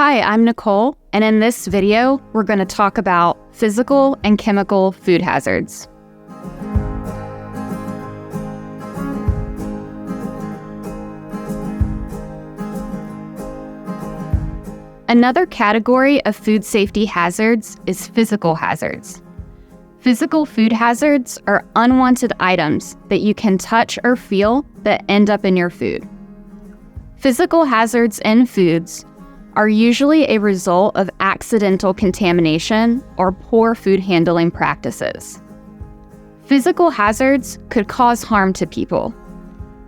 Hi, I'm Nicole, and in this video, we're going to talk about physical and chemical food hazards. Another category of food safety hazards is physical hazards. Physical food hazards are unwanted items that you can touch or feel that end up in your food. Physical hazards in foods are usually a result of accidental contamination or poor food handling practices. Physical hazards could cause harm to people.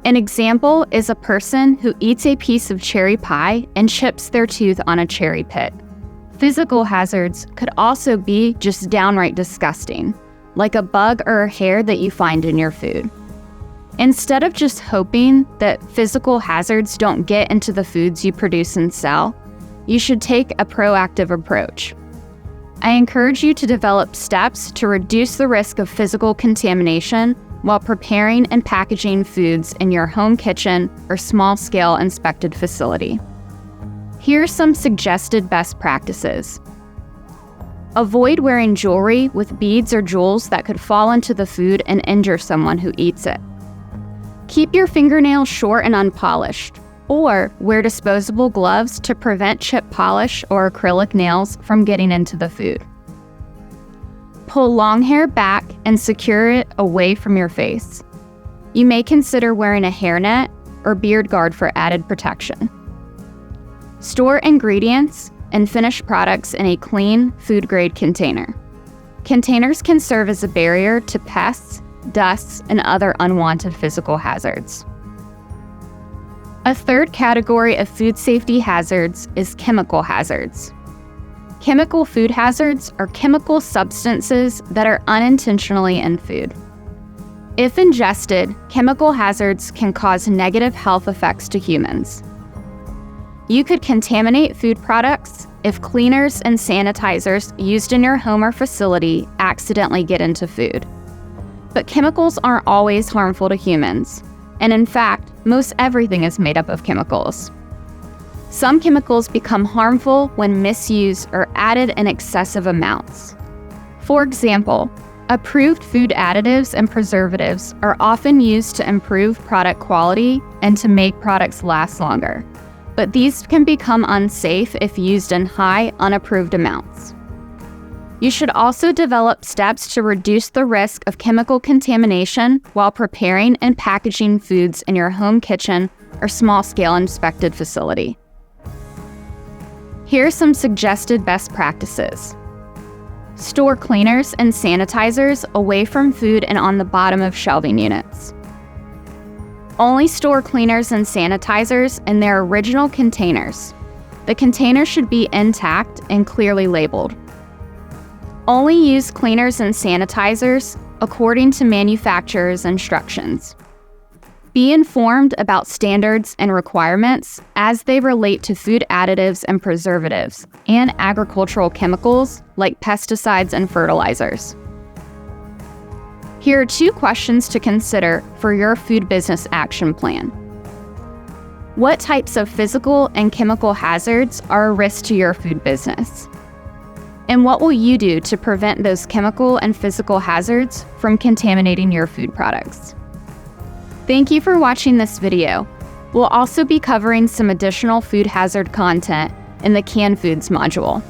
An example is a person who eats a piece of cherry pie and chips their tooth on a cherry pit. Physical hazards could also be just downright disgusting, like a bug or a hair that you find in your food. Instead of just hoping that physical hazards don't get into the foods you produce and sell, you should take a proactive approach. I encourage you to develop steps to reduce the risk of physical contamination while preparing and packaging foods in your home kitchen or small-scale inspected facility. Here are some suggested best practices. Avoid wearing jewelry with beads or jewels that could fall into the food and injure someone who eats it. Keep your fingernails short and unpolished, or wear disposable gloves to prevent chip polish or acrylic nails from getting into the food. Pull long hair back and secure it away from your face. You may consider wearing a hairnet or beard guard for added protection. Store ingredients and finished products in a clean, food-grade container. Containers can serve as a barrier to pests, dust, and other unwanted physical hazards. A third category of food safety hazards is chemical hazards. Chemical food hazards are chemical substances that are unintentionally in food. If ingested, chemical hazards can cause negative health effects to humans. You could contaminate food products if cleaners and sanitizers used in your home or facility accidentally get into food. But chemicals aren't always harmful to humans. And in fact, most everything is made up of chemicals. Some chemicals become harmful when misused or added in excessive amounts. For example, approved food additives and preservatives are often used to improve product quality and to make products last longer. But these can become unsafe if used in high, unapproved amounts. You should also develop steps to reduce the risk of chemical contamination while preparing and packaging foods in your home kitchen or small-scale inspected facility. Here are some suggested best practices. Store cleaners and sanitizers away from food and on the bottom of shelving units. Only store cleaners and sanitizers in their original containers. The container should be intact and clearly labeled. Only use cleaners and sanitizers according to manufacturer's instructions. Be informed about standards and requirements as they relate to food additives and preservatives and agricultural chemicals like pesticides and fertilizers. Here are 2 questions to consider for your food business action plan. What types of physical and chemical hazards are a risk to your food business? And what will you do to prevent those chemical and physical hazards from contaminating your food products? Thank you for watching this video. We'll also be covering some additional food hazard content in the canned foods module.